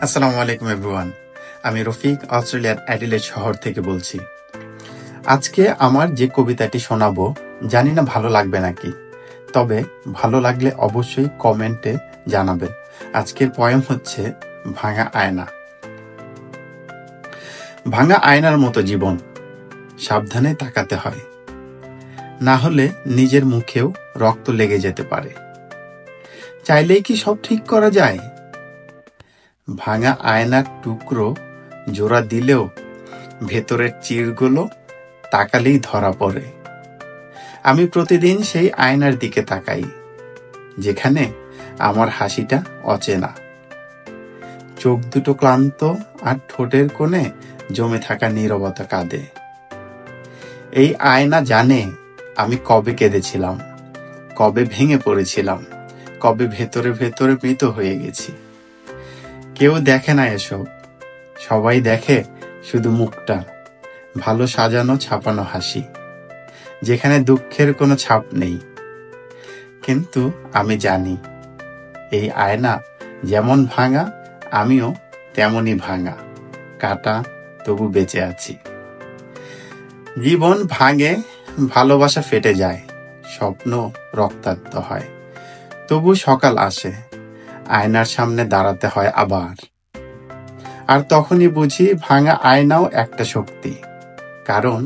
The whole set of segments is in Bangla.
আসসালামু আলাইকুম এভরিওয়ান। আমি রফিক অস্ট্রেলিয়ার অ্যাডিলেড শহর থেকে বলছি। আজকে আমার যে কবিতাটি শোনাবো জানি না ভালো লাগবে নাকি, তবে ভালো লাগলে অবশ্যই কমেন্টে জানাবেন। আজকের পয়েম হচ্ছে ভাঙা আয়না। ভাঙা আয়নার মতো জীবন, সাবধানে তাকাতে হয়, না হলে নিজের মুখেও রক্ত লেগে যেতে পারে। চাইলেই কি সব ঠিক করা যায়? ভাঙা আয়নার টুকরো জোড়া দিলেও ভেতরের চিরগুলো তাকালেই ধরা পড়ে। আমি প্রতিদিন সেই আয়নার দিকে তাকাই, যেখানে আমার হাসিটা অচেনা, চোখ দুটো ক্লান্ত আর ঠোঁটের কোণে জমে থাকা নীরবতা কাঁদে। এই আয়না জানে আমি কবে কেঁদেছিলাম, কবে ভেঙে পড়েছিলাম, কবে ভেতরে ভেতরে মৃত হয়ে গেছি। কেউ দেখে না এসব, সবাই দেখে শুধু মুখটা, ভালো সাজানো ছাপানো হাসি, যেখানে দুঃখের কোনো ছাপ নেই। কিন্তু আমি জানি এই আয়না যেমন ভাঙা, আমিও তেমনই ভাঙা, কাটা, তবু বেঁচে আছি। জীবন ভাঙে, ভালোবাসা ফেটে যায়, স্বপ্ন রক্তাক্ত হয়, তবু সকাল আসে, আয়নার সামনে দাঁড়াতে হয় আবার। আর তখনই বুঝি ভাঙা আয়নাও একটা শক্তি, কারণ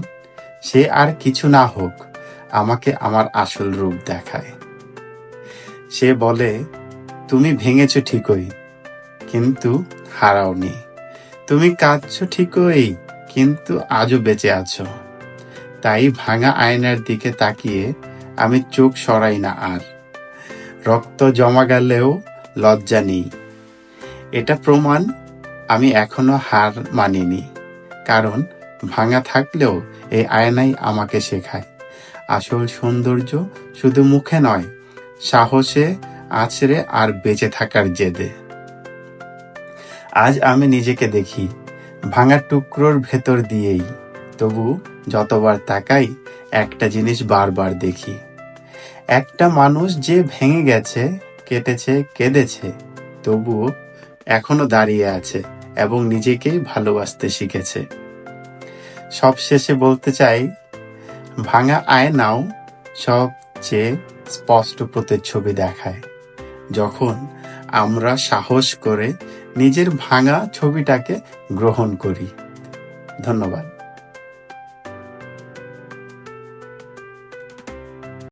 সে আর কিছু না হোক আমাকে আমার আসল রূপ দেখায়। সে বলে, তুমি ভেঙেছ ঠিকই, কিন্তু হারাওনি। তুমি কাঁদছ ঠিকই, কিন্তু আজও বেঁচে আছো। তাই ভাঙা আয়নার দিকে তাকিয়ে আমি চোখ সরাই না আর। রক্ত জমা গেলেও লজ্জা নেই, এটা প্রমাণ আমি এখনো হার মানিনি। কারণ ভাঙা থাকলেও এই আয়নাই আমাকে শেখায় আসল সৌন্দর্য শুধু মুখে নয়, সাহসে, আছড়ে আর বেঁচে থাকার জেদে। আজ আমি নিজেকে দেখি ভাঙা টুকরোর ভেতর দিয়েই, তবু যতবার তাকাই একটা জিনিস বারবার দেখি। একটা মানুষ যে ভেঙে গেছে, কেটেছে, কেঁদেছে, তবুও এখনো দাঁড়িয়ে আছে এবং নিজেকেই ভালোবাসতে শিখেছে। সবশেষে বলতে চাই, ভাঙা আয়নাও সবচেয়ে স্পষ্ট প্রতিচ্ছবি দেখায়, যখন আমরা সাহস করে নিজের ভাঙা ছবিটাকে গ্রহণ করি। ধন্যবাদ।